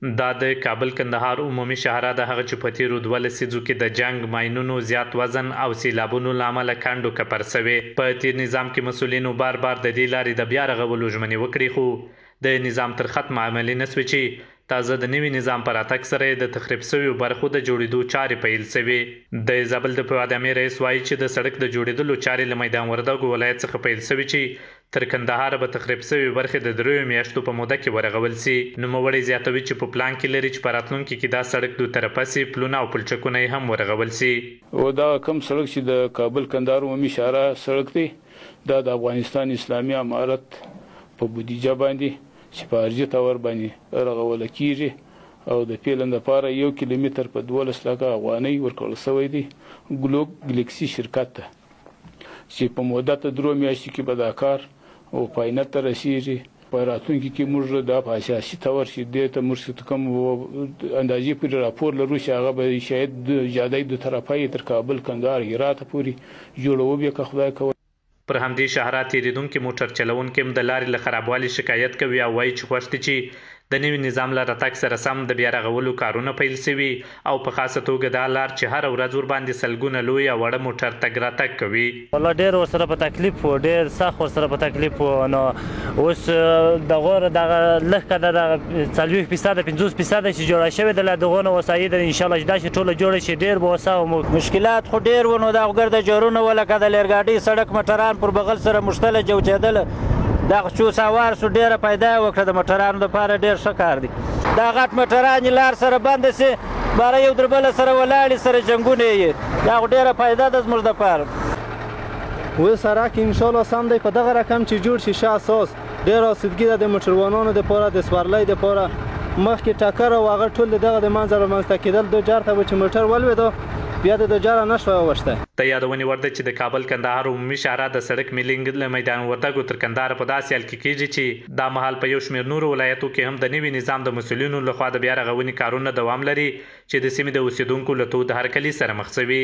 دا د کابل کندهار عمومي شاهراه د هغه چې په تیرو 12 لسیزو کې د جنگ ماینونو زیات وزن او سیلابونو له امله کانډو کپر سوې. په تیر نظام کې مسؤلینو بار د دې لارې د بیا رغولو ژمنې وکړې، خو د نظام تر ختمه عملي نه سوې چې تازه د نوي نظام پر راتګ سره د تخریب شویو برخو د جوړېدو چارې پیل شوې. د زابل د پوادامي رئیس وایي چې د سړک د جوړېدلو چارې له میدان وردګو ولایت څخه پیل شوې چې تر کندهار به تخریب شوی برخې د 3 میاشتو په موده کې ورغول سي. نوموړی زیاتوي چې په پلان کې لري چې په راتلونکي کې دا سړک دوه طرفه سي، پلونه او پلچکونه هم ورغول سي. او دا کوم سړک چې د کابل کندهار عمومي شاهراه سړک دی، دا د افغانستان اسلامي امارت په بودیجه باندې چې په ارجی تور باندې رغول کیږي او د پیلن لپاره 1 کیلومتر په 12 لکه افغانۍ ورکړل شوی دی ګلوکسي شرکت ته، چې په مدت 3 میاشتې کې به دا کار او پاینه ته رسیږي. په راتلونکي کې موږ د اساسي تور چې دې ته موږ کوم اندازې پورې راپور لرو چې هغه به شاید د جادې د طرفه تر کابل کندهار هرات پورې جوړو به که خدای کوي. پر همدې شاهراه تیریدونکو موټر چلونکو هم د لارې له خرابوالي شکایت کوي او وایي چې خوښ دي چې د نوي نظام له راتګ سره سم د بیا رغولو کارونه پیل شوي او په خاصه توګه دا لار چې هر ورځ ورباندې سلګونه لوی او وړه موټر تګ راتګ کوي. والله ډېر ورسره په تکلیف و، ډېر سخت ورسره په تکلیف و. نو اوس دغه لږ دغه 40% 50% چې جوړه شوې ده له دغو نه وسایل انشاءالله چې دا چې ټوله جوړه شي ډېر به وسه. مشکلات خو ډېر و، نو دا ګرده جوړونه ولکه د لرګاډي سړک موټران پر بغل سره مشتله جوړېدل، دا چې سوار سو ډېره پیدا وکړه د موټرانو لپاره ډېر ښه کار دی. دا غټ موټران لار سره بنده سي، باره یو در بل سره ولاړې سره جنګونه یې، دا ډېره پیدا ده زموږ لپاره. و سړک انشاءالله سم دی، په دغه رقم چې جوړ شي ښه اساس ډېر اسودګي ده د موټروانانو دپاره، د سوارلۍ دپاره. مخکې ټکر او هغه ټول دغه د منځه رامنځته کېدل، د جار ته به چې موټر ولوېده بیا د جاره نه شوی وشته. د یادونې وړ ده چې د کابل کندهار عمومي شاهراه د سړک میلینګ له میدان وردګو تر کندهار په داسې حال کې کېږي چې دا مهال په یو شمېر نورو ولایتو کې هم د نوي نظام د مسؤلینو لخوا د بیا رغونې کارونه دوام لري چې د سیمې د اوسیدونکو له تود هرکلي سره مخ شوي.